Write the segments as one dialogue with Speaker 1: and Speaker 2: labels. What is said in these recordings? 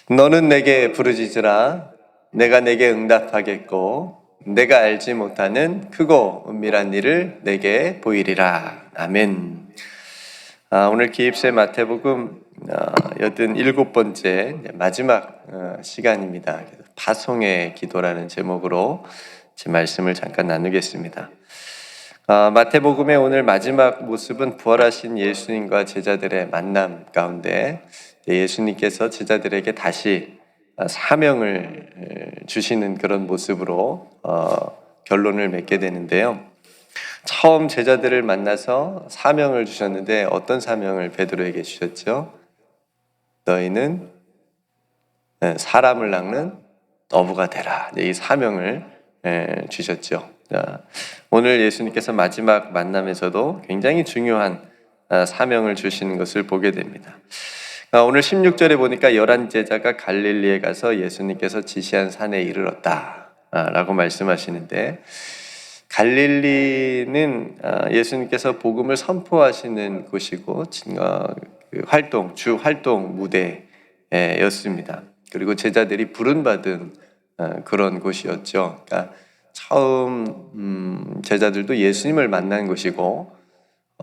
Speaker 1: 너는 내게 부르짖으라. 내가 내게 응답하겠고 내가 알지 못하는 크고 은밀한 일을 내게 보이리라. 아멘. 오늘 기입세 마태복음 87번째 마지막 시간입니다. 파송의 기도라는 제목으로 제 말씀을 잠깐 나누겠습니다. 마태복음의 오늘 마지막 모습은 부활하신 예수님과 제자들의 만남 가운데 예수님께서 제자들에게 다시 사명을 주시는 그런 모습으로 결론을 맺게 되는데요. 처음 제자들을 만나서 사명을 주셨는데 어떤 사명을 베드로에게 주셨죠? 너희는 사람을 낚는 어부가 되라. 이 사명을 주셨죠. 오늘 예수님께서 마지막 만남에서도 굉장히 중요한 사명을 주시는 것을 보게 됩니다. 오늘 16절에 보니까 11제자가 갈릴리에 가서 예수님께서 지시한 산에 이르렀다 라고 말씀하시는데, 갈릴리는 예수님께서 복음을 선포하시는 곳이고 주 활동 무대였습니다. 그리고 제자들이 부름받은 그런 곳이었죠. 그러니까 처음 제자들도 예수님을 만난 곳이고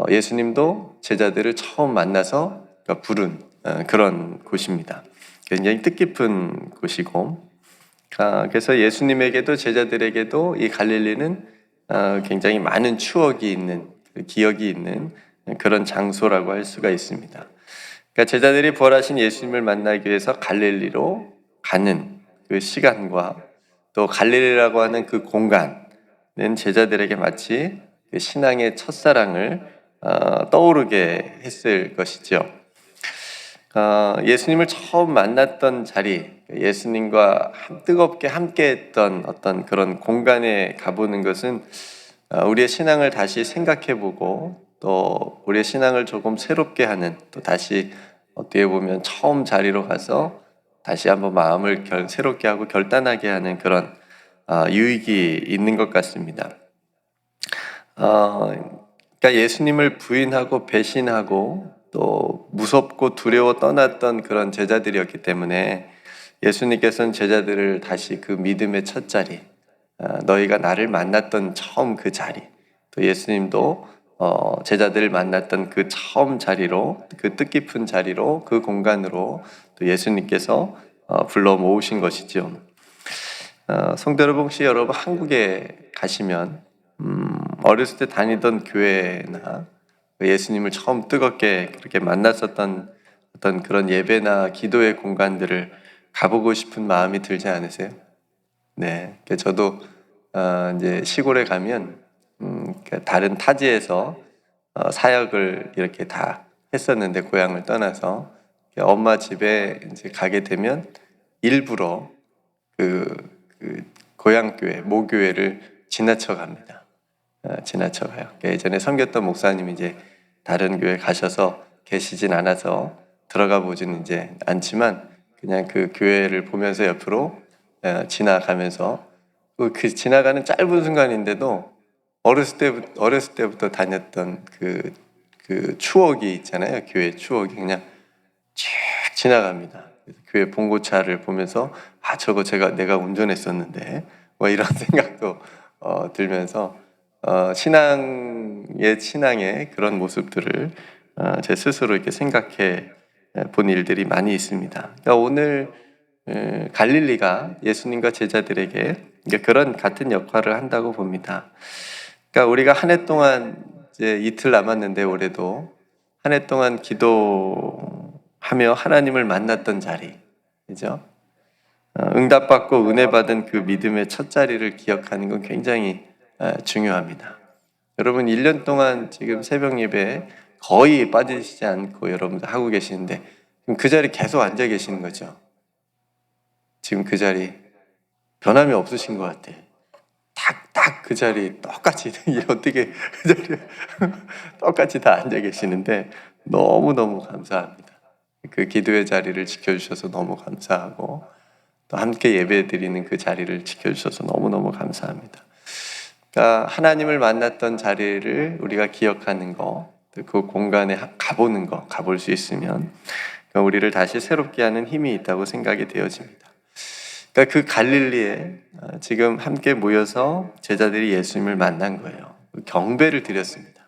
Speaker 1: 예수님도 제자들을 처음 만나서 부른 그런 곳입니다. 굉장히 뜻깊은 곳이고, 그래서 예수님에게도 제자들에게도 이 갈릴리는 굉장히 많은 추억이 있는, 기억이 있는 그런 장소라고 할 수가 있습니다. 그러니까 제자들이 부활하신 예수님을 만나기 위해서 갈릴리로 가는 그 시간과 또 갈릴리라고 하는 그 공간은 제자들에게 마치 그 신앙의 첫사랑을 떠오르게 했을 것이죠. 예수님을 처음 만났던 자리, 예수님과 뜨겁게 함께했던 어떤 그런 공간에 가보는 것은 우리의 신앙을 다시 생각해보고 또 우리의 신앙을 조금 새롭게 하는, 또 다시 어떻게 보면 처음 자리로 가서 다시 한번 마음을 새롭게 하고 결단하게 하는 그런 유익이 있는 것 같습니다. 그러니까 예수님을 부인하고 배신하고 또 무섭고 두려워 떠났던 그런 제자들이었기 때문에 예수님께서는 제자들을 다시 그 믿음의 첫 자리, 너희가 나를 만났던 처음 그 자리, 또 예수님도 제자들을 만났던 그 처음 자리로, 그 뜻깊은 자리로, 그 공간으로 또 예수님께서 불러 모으신 것이죠. 성도 여러분, 혹시 여러분 한국에 가시면 어렸을 때 다니던 교회나 예수님을 처음 뜨겁게 그렇게 만났었던 어떤 그런 예배나 기도의 공간들을 가보고 싶은 마음이 들지 않으세요? 네, 저도 이제 시골에 가면 다른 타지에서 사역을 이렇게 다 했었는데, 고향을 떠나서 엄마 집에 이제 가게 되면 일부러 그 고향 교회, 모교회를 지나쳐 갑니다. 지나쳐 가요. 예전에 섬겼던 목사님이 이제 다른 교회 가셔서 계시진 않아서 들어가 보지는 이제 않지만, 그냥 그 교회를 보면서 옆으로 지나가면서 그 지나가는 짧은 순간인데도 어렸을 때부터 다녔던 그 추억이 있잖아요. 교회 추억이 그냥 쭉 지나갑니다. 교회 봉고차를 보면서 저거 내가 운전했었는데 뭐 이런 생각도 들면서 신앙의 그런 모습들을 제 스스로 이렇게 생각해 본 일들이 많이 있습니다. 그러니까 오늘 갈릴리가 예수님과 제자들에게 그런 같은 역할을 한다고 봅니다. 그러니까 우리가 한 해 동안 이제 이틀 남았는데, 올해도 한 해 동안 기도하며 하나님을 만났던 자리, 그죠? 응답받고 은혜 받은 그 믿음의 첫 자리를 기억하는 건 굉장히 중요합니다. 여러분 1년 동안 지금 새벽 예배에 거의 빠지시지 않고 여러분들 하고 계시는데, 그 자리 계속 앉아 계시는 거죠. 지금 그 자리 변함이 없으신 것 같아요. 딱 그 자리 똑같이 어떻게 그 자리에 똑같이 다 앉아 계시는데 너무너무 감사합니다. 그 기도의 자리를 지켜주셔서 너무 감사하고, 또 함께 예배 드리는 그 자리를 지켜주셔서 너무너무 감사합니다. 그러니까 하나님을 만났던 자리를 우리가 기억하는 거, 그 공간에 가보는 거, 가볼 수 있으면 우리를 다시 새롭게 하는 힘이 있다고 생각이 되어집니다. 그러니까 그 갈릴리에 지금 함께 모여서 제자들이 예수님을 만난 거예요. 경배를 드렸습니다.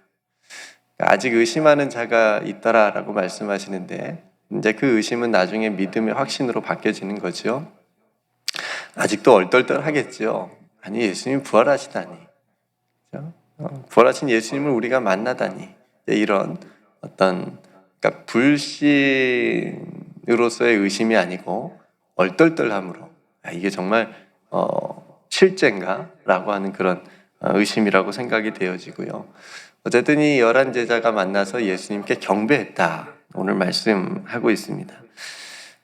Speaker 1: 아직 의심하는 자가 있더라라고 말씀하시는데 이제 그 의심은 나중에 믿음의 확신으로 바뀌어지는 거죠. 아직도 얼떨떨하겠죠. 아니, 예수님이 부활하시다니, 부활하신 예수님을 우리가 만나다니, 이런 어떤, 그러니까 불신으로서의 의심이 아니고 얼떨떨함으로, 이게 정말 실제인가? 라고 하는 그런 의심이라고 생각이 되어지고요. 어쨌든 이 11 제자가 만나서 예수님께 경배했다, 오늘 말씀하고 있습니다.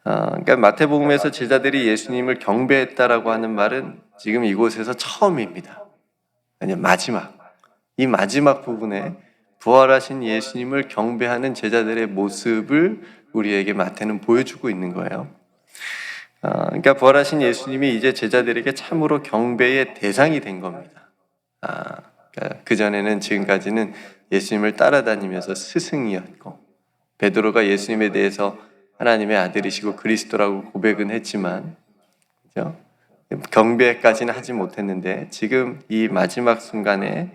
Speaker 1: 그러니까 마태복음에서 제자들이 예수님을 경배했다라고 하는 말은 지금 이곳에서 처음입니다. 아니, 이 마지막 부분에 부활하신 예수님을 경배하는 제자들의 모습을 우리에게 마태는 보여주고 있는 거예요. 그러니까 부활하신 예수님이 이제 제자들에게 참으로 경배의 대상이 된 겁니다. 그러니까 그전에는 지금까지는 예수님을 따라다니면서 스승이었고, 베드로가 예수님에 대해서 하나님의 아들이시고 그리스도라고 고백은 했지만, 그렇죠? 경배까지는 하지 못했는데 지금 이 마지막 순간에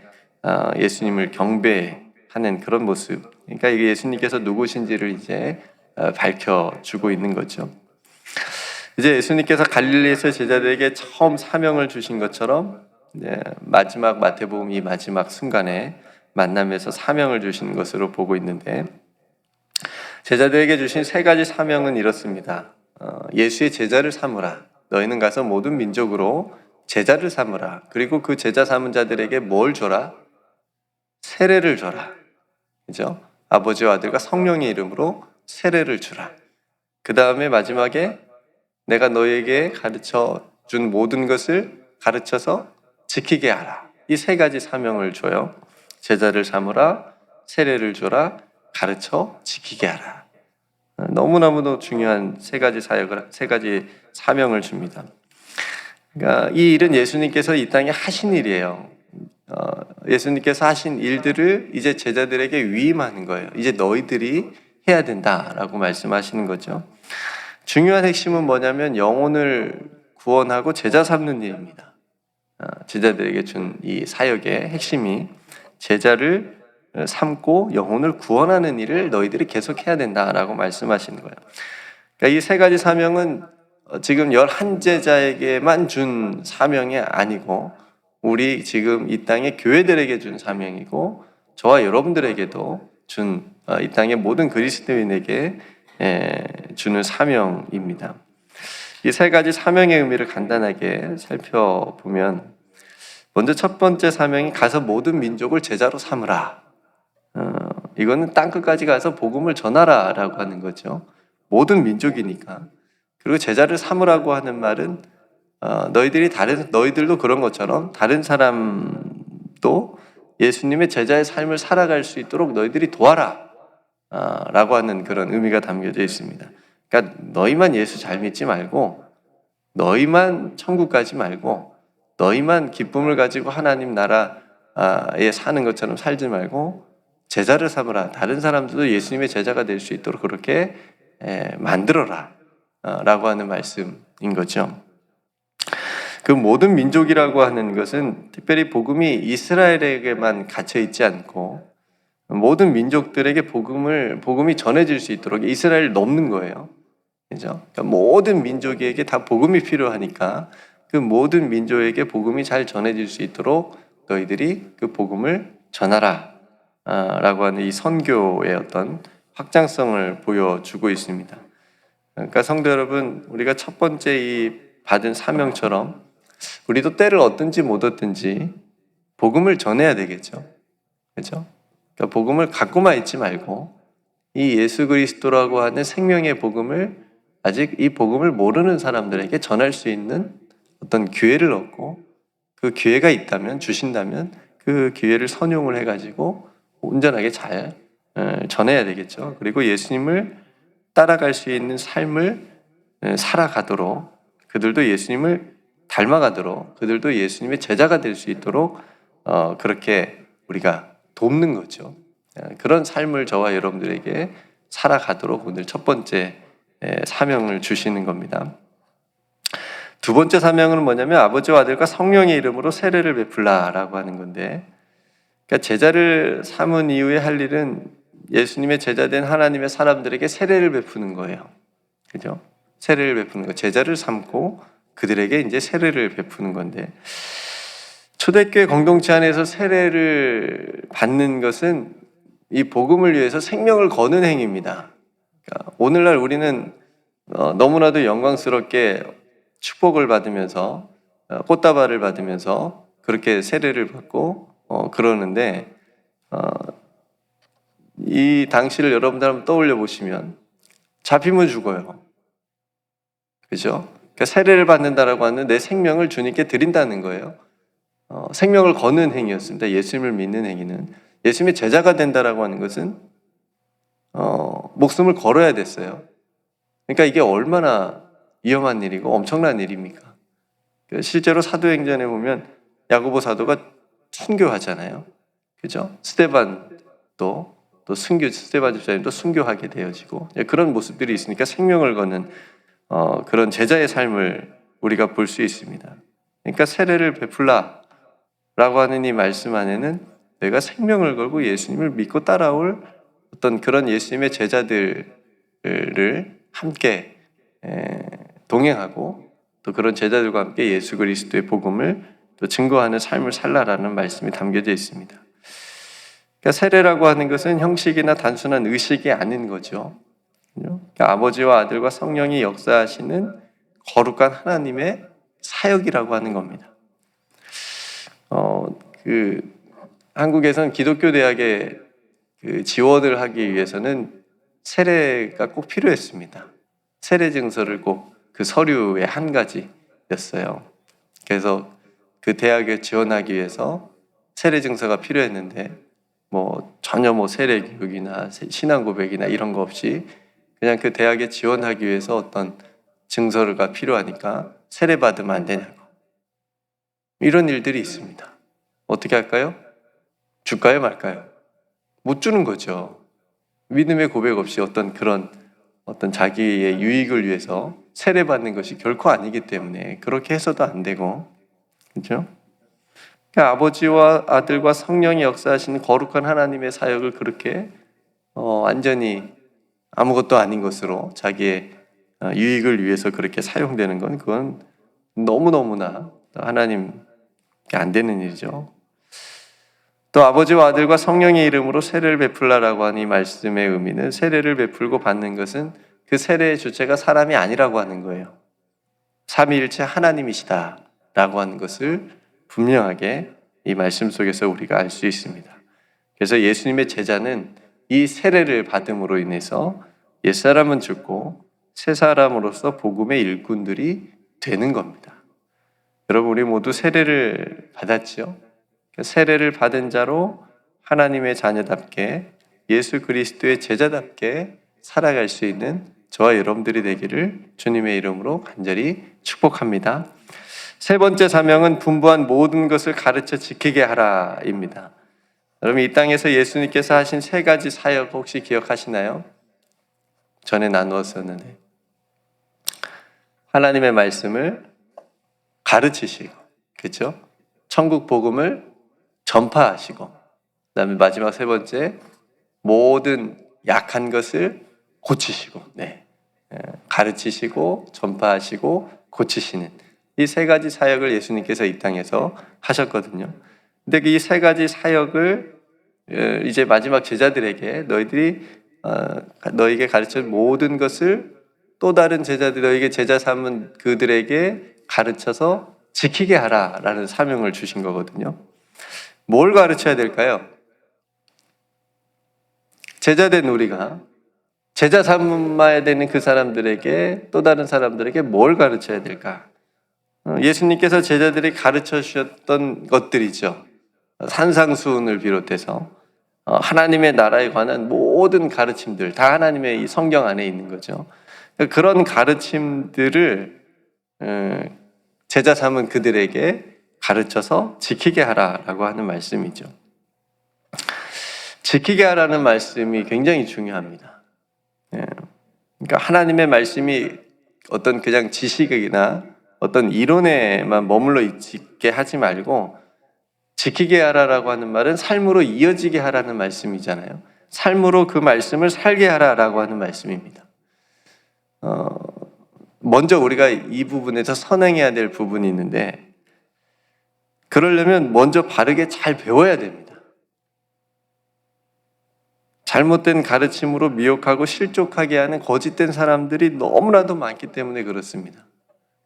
Speaker 1: 예수님을 경배하는 그런 모습, 그러니까 예수님께서 누구신지를 이제 밝혀주고 있는 거죠. 이제 예수님께서 갈릴리에서 제자들에게 처음 사명을 주신 것처럼 이제 마지막 마태복음 이 마지막 순간에 만남에서 사명을 주신 것으로 보고 있는데, 제자들에게 주신 3가지 사명은 이렇습니다. 예수의 제자를 삼으라. 너희는 가서 모든 민족으로 제자를 삼으라. 그리고 그 제자 삼은 자들에게 뭘 줘라? 세례를 줘라. 그죠? 아버지와 아들과 성령의 이름으로 세례를 주라. 그 다음에 마지막에 내가 너희에게 가르쳐 준 모든 것을 가르쳐서 지키게 하라. 이 3가지 사명을 줘요. 제자를 삼으라, 세례를 줘라, 가르쳐 지키게 하라. 너무너무도 중요한 3가지 사명을 줍니다. 그러니까 이 일은 예수님께서 이 땅에 하신 일이에요. 예수님께서 하신 일들을 이제 제자들에게 위임하는 거예요. 이제 너희들이 해야 된다라고 말씀하시는 거죠. 중요한 핵심은 뭐냐면 영혼을 구원하고 제자 삼는 일입니다. 제자들에게 준 이 사역의 핵심이 제자를 삼고 영혼을 구원하는 일을 너희들이 계속해야 된다라고 말씀하시는 거예요. 그러니까 이 3가지 사명은 지금 11제자에게만 준 사명이 아니고 우리 지금 이 땅의 교회들에게 준 사명이고 저와 여러분들에게도 준 이 땅의 모든 그리스도인에게 주는 사명입니다. 이 3가지 사명의 의미를 간단하게 살펴보면, 먼저 첫 번째 사명이 가서 모든 민족을 제자로 삼으라. 이거는 땅끝까지 가서 복음을 전하라 라고 하는 거죠. 모든 민족이니까. 그리고 제자를 삼으라고 하는 말은 너희들도 그런 것처럼 다른 사람도 예수님의 제자의 삶을 살아갈 수 있도록 너희들이 도와라 라고 하는 그런 의미가 담겨져 있습니다. 그러니까 너희만 예수 잘 믿지 말고, 너희만 천국 가지 말고, 너희만 기쁨을 가지고 하나님 나라에 사는 것처럼 살지 말고 제자를 삼으라. 다른 사람들도 예수님의 제자가 될 수 있도록 그렇게 만들어라 라고 하는 말씀인 거죠. 그 모든 민족이라고 하는 것은 특별히 복음이 이스라엘에게만 갇혀 있지 않고 모든 민족들에게 복음이 전해질 수 있도록 이스라엘을 넘는 거예요. 그죠? 그러니까 모든 민족에게 다 복음이 필요하니까 그 모든 민족에게 복음이 잘 전해질 수 있도록 너희들이 그 복음을 전하라 라고 하는 이 선교의 어떤 확장성을 보여주고 있습니다. 그러니까 성도 여러분, 우리가 첫 번째 이 받은 사명처럼 우리도 때를 얻든지 못 얻든지 복음을 전해야 되겠죠. 그렇죠? 그러니까 복음을 갖고만 있지 말고 이 예수 그리스도라고 하는 생명의 복음을 아직 이 복음을 모르는 사람들에게 전할 수 있는 어떤 기회를 얻고, 그 기회가 있다면, 주신다면 그 기회를 선용을 해가지고 온전하게 잘 전해야 되겠죠. 그리고 예수님을 따라갈 수 있는 삶을 살아가도록, 그들도 예수님을 닮아가도록, 그들도 예수님의 제자가 될 수 있도록 그렇게 우리가 돕는 거죠. 그런 삶을 저와 여러분들에게 살아가도록 오늘 첫 번째 사명을 주시는 겁니다. 두 번째 사명은 뭐냐면 아버지와 아들과 성령의 이름으로 세례를 베풀라라고 하는 건데, 그러니까 제자를 삼은 이후에 할 일은 예수님의 제자된 하나님의 사람들에게 세례를 베푸는 거예요. 그죠? 세례를 베푸는 거. 제자를 삼고 그들에게 이제 세례를 베푸는 건데, 초대교회 공동체 안에서 세례를 받는 것은 이 복음을 위해서 생명을 거는 행위입니다. 그러니까 오늘날 우리는 너무나도 영광스럽게 축복을 받으면서 꽃다발을 받으면서 그렇게 세례를 받고 그러는데, 이 당시를 여러분들 한번 떠올려 보시면 잡히면 죽어요. 그죠? 그러니까 세례를 받는다라고 하는 내 생명을 주님께 드린다는 거예요. 생명을 거는 행위였습니다. 예수님을 믿는 행위는. 예수님의 제자가 된다라고 하는 것은 목숨을 걸어야 됐어요. 그러니까 이게 얼마나 위험한 일이고 엄청난 일입니까? 실제로 사도행전에 보면 야고보 사도가 순교하잖아요. 그죠? 스데반도 스데반 집사님도 순교하게 되어지고 그런 모습들이 있으니까 생명을 거는 그런 제자의 삶을 우리가 볼 수 있습니다. 그러니까 세례를 베풀라 라고 하는 이 말씀 안에는 내가 생명을 걸고 예수님을 믿고 따라올 어떤 그런 예수님의 제자들을 함께 동행하고 또 그런 제자들과 함께 예수 그리스도의 복음을 또 증거하는 삶을 살라라는 말씀이 담겨져 있습니다. 그러니까 세례라고 하는 것은 형식이나 단순한 의식이 아닌 거죠. 그러니까 아버지와 아들과 성령이 역사하시는 거룩한 하나님의 사역이라고 하는 겁니다. 한국에선 기독교 대학에 지원을 하기 위해서는 세례가 꼭 필요했습니다. 세례 증서를 꼭 그 서류의 한 가지였어요. 그래서 그 대학에 지원하기 위해서 세례 증서가 필요했는데 전혀 세례 교육이나 신앙 고백이나 이런 거 없이 그냥 그 대학에 지원하기 위해서 어떤 증서가 필요하니까 세례 받으면 안 되냐고. 이런 일들이 있습니다. 어떻게 할까요? 줄까요, 말까요? 못 주는 거죠. 믿음의 고백 없이 어떤 자기의 유익을 위해서 세례받는 것이 결코 아니기 때문에 그렇게 해서도 안 되고, 그렇죠? 그러니까 아버지와 아들과 성령이 역사하시는 거룩한 하나님의 사역을 그렇게 완전히 아무것도 아닌 것으로 자기의 유익을 위해서 그렇게 사용되는 건 그건 너무너무나 하나님께 안 되는 일이죠. 또 아버지와 아들과 성령의 이름으로 세례를 베풀라라고 하는 이 말씀의 의미는 세례를 베풀고 받는 것은 그 세례의 주체가 사람이 아니라고 하는 거예요. 삼위일체 하나님이시다라고 하는 것을 분명하게 이 말씀 속에서 우리가 알 수 있습니다. 그래서 예수님의 제자는 이 세례를 받음으로 인해서 옛사람은 죽고 새 사람으로서 복음의 일꾼들이 되는 겁니다. 여러분, 우리 모두 세례를 받았죠? 세례를 받은 자로 하나님의 자녀답게 예수 그리스도의 제자답게 살아갈 수 있는 저와 여러분들이 되기를 주님의 이름으로 간절히 축복합니다. 세 번째 사명은 분부한 모든 것을 가르쳐 지키게 하라입니다. 여러분, 이 땅에서 예수님께서 하신 세 가지 사역 혹시 기억하시나요? 전에 나누었었는데 하나님의 말씀을 가르치시고, 그렇죠? 천국 복음을 전파하시고, 그다음에 마지막 세 번째 모든 약한 것을 고치시고, 가르치시고 전파하시고 고치시는 이 세 가지 사역을 예수님께서 이 땅에서 하셨거든요. 근데 이 세 가지 사역을 이제 마지막 제자들에게 너에게 가르친 모든 것을 또 다른 제자들, 너에게 제자 삼은 그들에게 가르쳐서 지키게 하라라는 사명을 주신 거거든요. 뭘 가르쳐야 될까요? 제자된 우리가 제자 삼아야 되는 그 사람들에게, 또 다른 사람들에게 뭘 가르쳐야 될까? 예수님께서 제자들이 가르쳐 주셨던 것들이죠. 산상수훈을 비롯해서 하나님의 나라에 관한 모든 가르침들 다 하나님의 이 성경 안에 있는 거죠. 그런 가르침들을 제자 삼은 그들에게 가르쳐서 지키게 하라라고 하는 말씀이죠. 지키게 하라는 말씀이 굉장히 중요합니다. 그러니까 하나님의 말씀이 어떤 그냥 지식이나 어떤 이론에만 머물러 있게 하지 말고 지키게 하라라고 하는 말은 삶으로 이어지게 하라는 말씀이잖아요. 삶으로 그 말씀을 살게 하라라고 하는 말씀입니다. 먼저 우리가 이 부분에서 선행해야 될 부분이 있는데 그러려면 먼저 바르게 잘 배워야 됩니다. 잘못된 가르침으로 미혹하고 실족하게 하는 거짓된 사람들이 너무나도 많기 때문에 그렇습니다.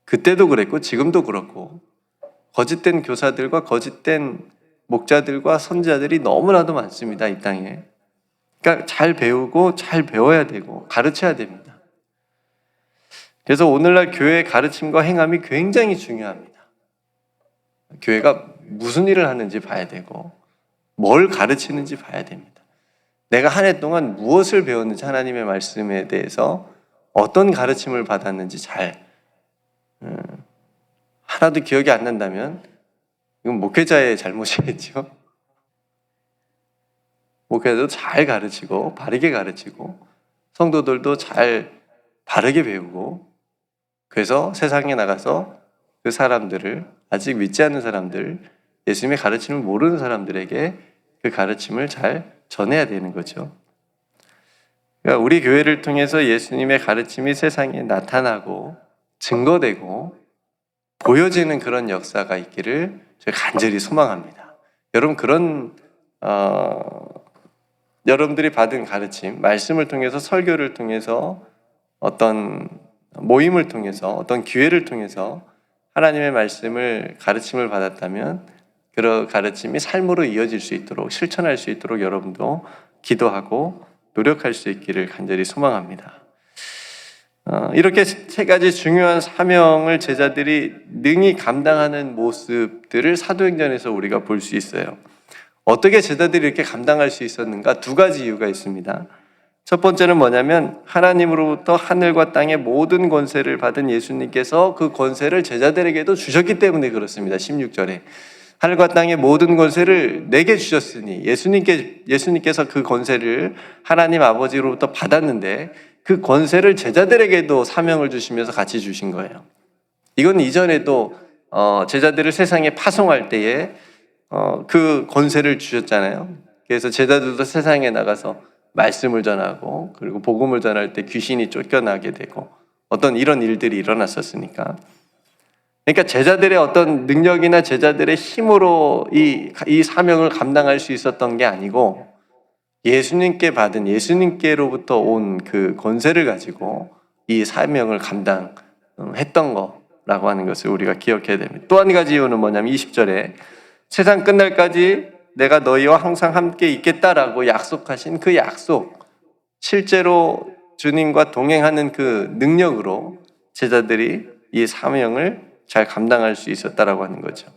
Speaker 1: 그때도 그랬고 지금도 그렇고 거짓된 교사들과 거짓된 목자들과 선지자들이 너무나도 많습니다. 이 땅에. 그러니까 잘 배우고 잘 배워야 되고 가르쳐야 됩니다. 그래서 오늘날 교회의 가르침과 행함이 굉장히 중요합니다. 교회가 무슨 일을 하는지 봐야 되고 뭘 가르치는지 봐야 됩니다. 내가 한 해 동안 무엇을 배웠는지 하나님의 말씀에 대해서 어떤 가르침을 받았는지 잘 하나도 기억이 안 난다면 이건 목회자의 잘못이겠죠. 목회자도 잘 가르치고 바르게 가르치고 성도들도 잘 바르게 배우고 그래서 세상에 나가서 그 사람들을 아직 믿지 않는 사람들 예수님의 가르침을 모르는 사람들에게 그 가르침을 잘 전해야 되는 거죠. 그러니까 우리 교회를 통해서 예수님의 가르침이 세상에 나타나고 증거되고 보여지는 그런 역사가 있기를 저희 간절히 소망합니다. 여러분 그런 여러분들이 받은 가르침, 말씀을 통해서 설교를 통해서 어떤 모임을 통해서 어떤 기회를 통해서 하나님의 말씀을 가르침을 받았다면 그 가르침이 삶으로 이어질 수 있도록 실천할 수 있도록 여러분도 기도하고 노력할 수 있기를 간절히 소망합니다. 이렇게 세 가지 중요한 사명을 제자들이 능히 감당하는 모습들을 사도행전에서 우리가 볼 수 있어요. 어떻게 제자들이 이렇게 감당할 수 있었는가? 두 가지 이유가 있습니다. 첫 번째는 뭐냐면 하나님으로부터 하늘과 땅의 모든 권세를 받은 예수님께서 그 권세를 제자들에게도 주셨기 때문에 그렇습니다. 16절에 하늘과 땅의 모든 권세를 내게 주셨으니 예수님께서 그 권세를 하나님 아버지로부터 받았는데 그 권세를 제자들에게도 사명을 주시면서 같이 주신 거예요. 이건 이전에도 제자들을 세상에 파송할 때에 그 권세를 주셨잖아요. 그래서 제자들도 세상에 나가서 말씀을 전하고 그리고 복음을 전할 때 귀신이 쫓겨나게 되고 어떤 이런 일들이 일어났었으니까. 그러니까 제자들의 어떤 능력이나 제자들의 힘으로 이 사명을 감당할 수 있었던 게 아니고 예수님께 받은 예수님께로부터 온 그 권세를 가지고 이 사명을 감당했던 거라고 하는 것을 우리가 기억해야 됩니다. 또 한 가지 이유는 뭐냐면 20절에 세상 끝날까지 내가 너희와 항상 함께 있겠다라고 약속하신 그 약속, 실제로 주님과 동행하는 그 능력으로 제자들이 이 사명을 잘 감당할 수 있었다라고 하는 거죠.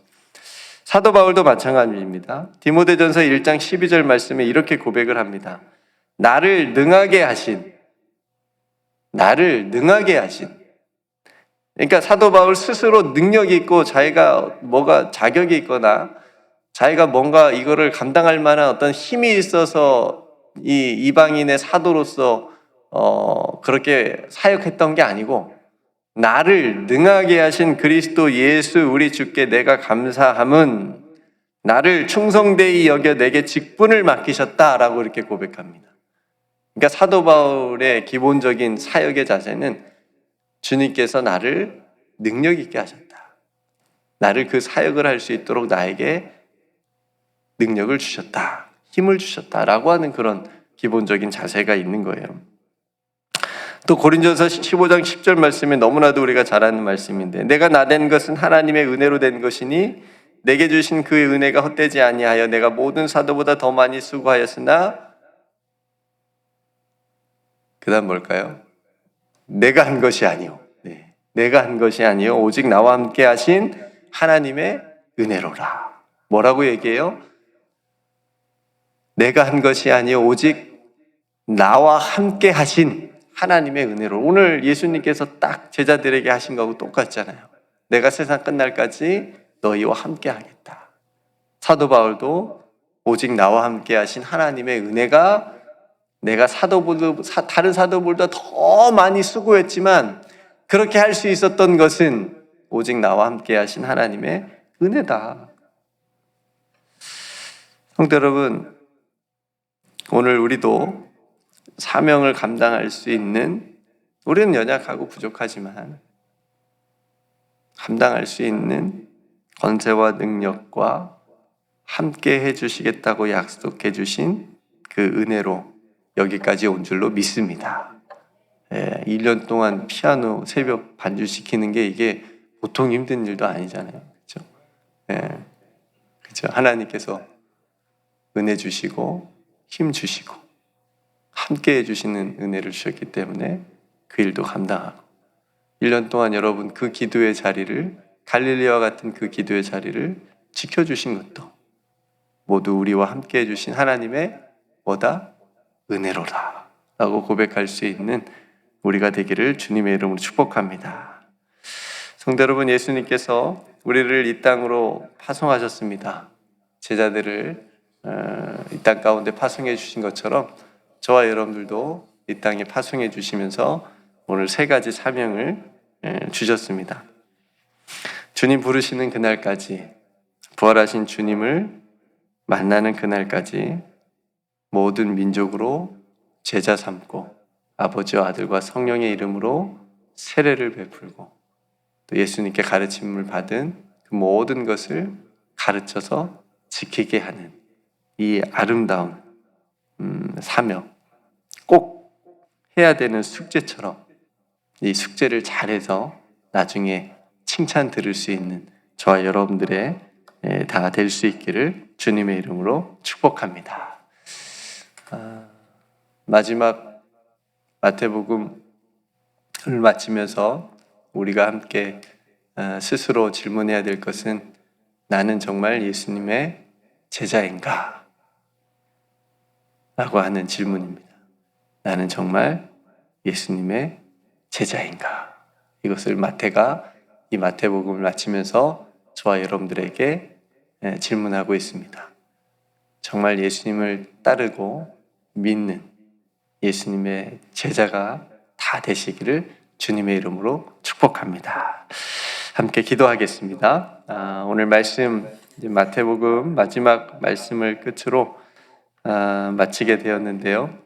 Speaker 1: 사도 바울도 마찬가지입니다. 디모데전서 1장 12절 말씀에 이렇게 고백을 합니다. 나를 능하게 하신. 그러니까 사도 바울 스스로 능력이 있고 자기가 뭐가 자격이 있거나 자기가 뭔가 이거를 감당할 만한 어떤 힘이 있어서 이 이방인의 사도로서 그렇게 사역했던 게 아니고 나를 능하게 하신 그리스도 예수 우리 주께 내가 감사함은 나를 충성되이 여겨 내게 직분을 맡기셨다라고 이렇게 고백합니다. 그러니까 사도 바울의 기본적인 사역의 자세는 주님께서 나를 능력 있게 하셨다. 나를 그 사역을 할 수 있도록 나에게 능력을 주셨다. 힘을 주셨다라고 하는 그런 기본적인 자세가 있는 거예요. 또 고린도전서 15장 10절 말씀에 너무나도 우리가 잘 아는 말씀인데 내가 나된 것은 하나님의 은혜로 된 것이니 내게 주신 그 은혜가 헛되지 아니하여 내가 모든 사도보다 더 많이 수고하였으나 그 다음 뭘까요? 내가 한 것이 아니요. 내가 한 것이 아니요. 오직 나와 함께 하신 하나님의 은혜로라. 뭐라고 얘기해요? 내가 한 것이 아니요. 오직 나와 함께 하신 하나님의 은혜로. 오늘 예수님께서 딱 제자들에게 하신 거하고 똑같잖아요. 내가 세상 끝날까지 너희와 함께 하겠다. 사도 바울도 오직 나와 함께 하신 하나님의 은혜가 내가 다른 사도들보다 더 많이 수고했지만 그렇게 할 수 있었던 것은 오직 나와 함께 하신 하나님의 은혜다. 성도 여러분, 오늘 우리도 사명을 감당할 수 있는, 우리는 연약하고 부족하지만 감당할 수 있는 권세와 능력과 함께 해주시겠다고 약속해 주신 그 은혜로 여기까지 온 줄로 믿습니다. 1년 동안 피아노 새벽 반주시키는 게 이게 보통 힘든 일도 아니잖아요. 그렇죠? 그렇죠? 하나님께서 은혜 주시고 힘 주시고 함께 해주시는 은혜를 주셨기 때문에 그 일도 감당하고 1년 동안 여러분 그 기도의 자리를, 갈릴리와 같은 그 기도의 자리를 지켜주신 것도 모두 우리와 함께 해주신 하나님의 뭐다? 은혜로다 라고 고백할 수 있는 우리가 되기를 주님의 이름으로 축복합니다. 성도 여러분, 예수님께서 우리를 이 땅으로 파송하셨습니다. 제자들을 이 땅 가운데 파송해 주신 것처럼 저와 여러분들도 이 땅에 파송해 주시면서 오늘 3가지 사명을 주셨습니다. 주님 부르시는 그날까지, 부활하신 주님을 만나는 그날까지 모든 민족으로 제자 삼고 아버지와 아들과 성령의 이름으로 세례를 베풀고 또 예수님께 가르침을 받은 그 모든 것을 가르쳐서 지키게 하는 이 아름다운 사명, 꼭 해야 되는 숙제처럼 이 숙제를 잘해서 나중에 칭찬 들을 수 있는 저와 여러분들의 다 될 수 있기를 주님의 이름으로 축복합니다. 마지막 마태복음을 마치면서 우리가 함께 스스로 질문해야 될 것은 나는 정말 예수님의 제자인가? 라고 하는 질문입니다. 나는 정말 예수님의 제자인가? 이것을 마태가 이 마태복음을 마치면서 저와 여러분들에게 질문하고 있습니다. 정말 예수님을 따르고 믿는 예수님의 제자가 다 되시기를 주님의 이름으로 축복합니다. 함께 기도하겠습니다. 오늘 말씀 마태복음 마지막 말씀을 끝으로 마치게 되었는데요.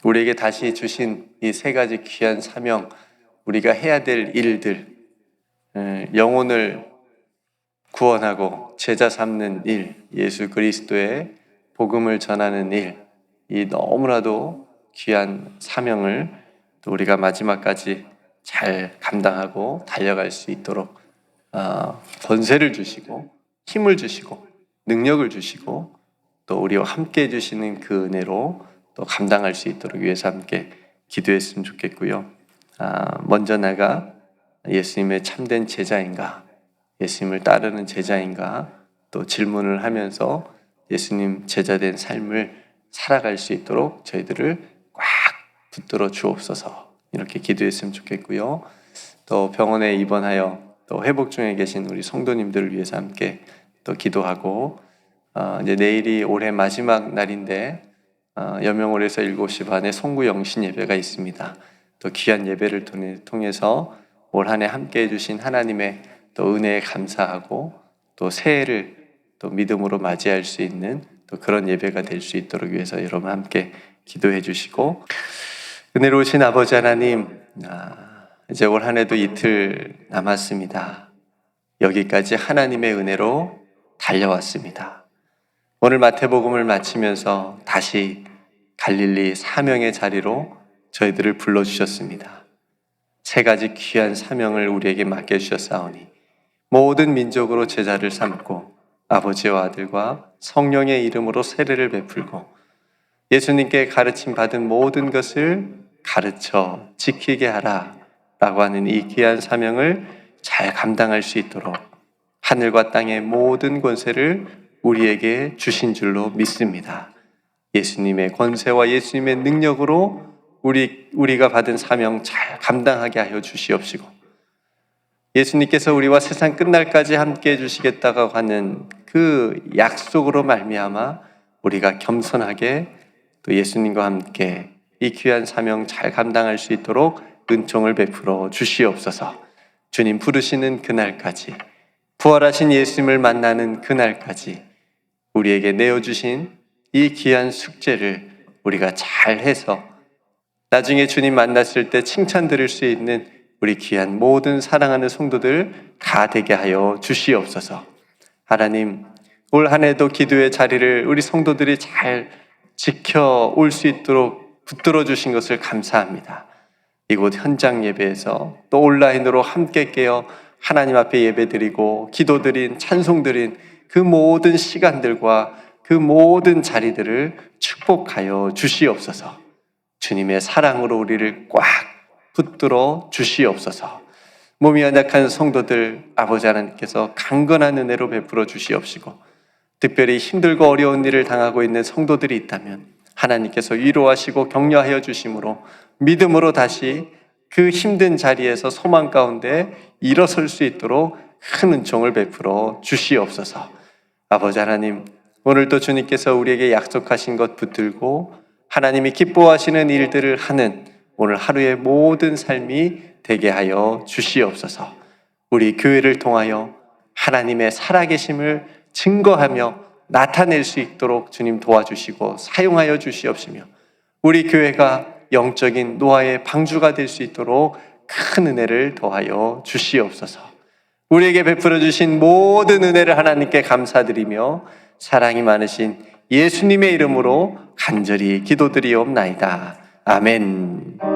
Speaker 1: 우리에게 다시 주신 이 3가지 귀한 사명, 우리가 해야 될 일들, 영혼을 구원하고 제자 삼는 일, 예수 그리스도의 복음을 전하는 일, 이 너무나도 귀한 사명을 또 우리가 마지막까지 잘 감당하고 달려갈 수 있도록 권세를 주시고 힘을 주시고 능력을 주시고 또 우리와 함께 해주시는 그 은혜로 또 감당할 수 있도록 위해서 함께 기도했으면 좋겠고요. 먼저 내가 예수님의 참된 제자인가, 예수님을 따르는 제자인가 또 질문을 하면서 예수님 제자된 삶을 살아갈 수 있도록 저희들을 꽉 붙들어 주옵소서, 이렇게 기도했으면 좋겠고요. 또 병원에 입원하여 또 회복 중에 계신 우리 성도님들을 위해서 함께 또 기도하고 이제 내일이 올해 마지막 날인데 여명홀에서 7시 반에 송구 영신 예배가 있습니다. 또 귀한 예배를 통해서 올 한 해 함께 해주신 하나님의 또 은혜에 감사하고 또 새해를 또 믿음으로 맞이할 수 있는 또 그런 예배가 될 수 있도록 위해서 여러분 함께 기도해 주시고, 은혜로우신 아버지 하나님, 이제 올 한 해도 이틀 남았습니다. 여기까지 하나님의 은혜로 달려왔습니다. 오늘 마태복음을 마치면서 다시 갈릴리 사명의 자리로 저희들을 불러주셨습니다. 3가지 귀한 사명을 우리에게 맡겨주셨사오니 모든 민족으로 제자를 삼고 아버지와 아들과 성령의 이름으로 세례를 베풀고 예수님께 가르침 받은 모든 것을 가르쳐 지키게 하라 라고 하는 이 귀한 사명을 잘 감당할 수 있도록 하늘과 땅의 모든 권세를 우리에게 주신 줄로 믿습니다. 예수님의 권세와 예수님의 능력으로 우리가 받은 사명 잘 감당하게 하여 주시옵시고, 예수님께서 우리와 세상 끝날까지 함께 해주시겠다고 하는 그 약속으로 말미암아 우리가 겸손하게 또 예수님과 함께 이 귀한 사명 잘 감당할 수 있도록 은총을 베풀어 주시옵소서. 주님 부르시는 그날까지, 부활하신 예수님을 만나는 그날까지 우리에게 내어주신 이 귀한 숙제를 우리가 잘해서 나중에 주님 만났을 때 칭찬 드릴 수 있는 우리 귀한 모든 사랑하는 성도들 다 되게 하여 주시옵소서. 하나님, 올 한 해도 기도의 자리를 우리 성도들이 잘 지켜올 수 있도록 붙들어 주신 것을 감사합니다. 이곳 현장 예배에서 또 온라인으로 함께 깨어 하나님 앞에 예배드리고 기도드린 찬송드린 그 모든 시간들과 그 모든 자리들을 축복하여 주시옵소서. 주님의 사랑으로 우리를 꽉 붙들어 주시옵소서. 몸이 연약한 성도들 아버지 하나님께서 강건한 은혜로 베풀어 주시옵시고, 특별히 힘들고 어려운 일을 당하고 있는 성도들이 있다면 하나님께서 위로하시고 격려하여 주심으로 믿음으로 다시 그 힘든 자리에서 소망 가운데 일어설 수 있도록 큰 은총을 베풀어 주시옵소서. 아버지 하나님, 오늘도 주님께서 우리에게 약속하신 것 붙들고 하나님이 기뻐하시는 일들을 하는 오늘 하루의 모든 삶이 되게 하여 주시옵소서. 우리 교회를 통하여 하나님의 살아계심을 증거하며 나타낼 수 있도록 주님 도와주시고 사용하여 주시옵시며, 우리 교회가 영적인 노아의 방주가 될 수 있도록 큰 은혜를 더하여 주시옵소서. 우리에게 베풀어 주신 모든 은혜를 하나님께 감사드리며 사랑이 많으신 예수님의 이름으로 간절히 기도드리옵나이다. 아멘.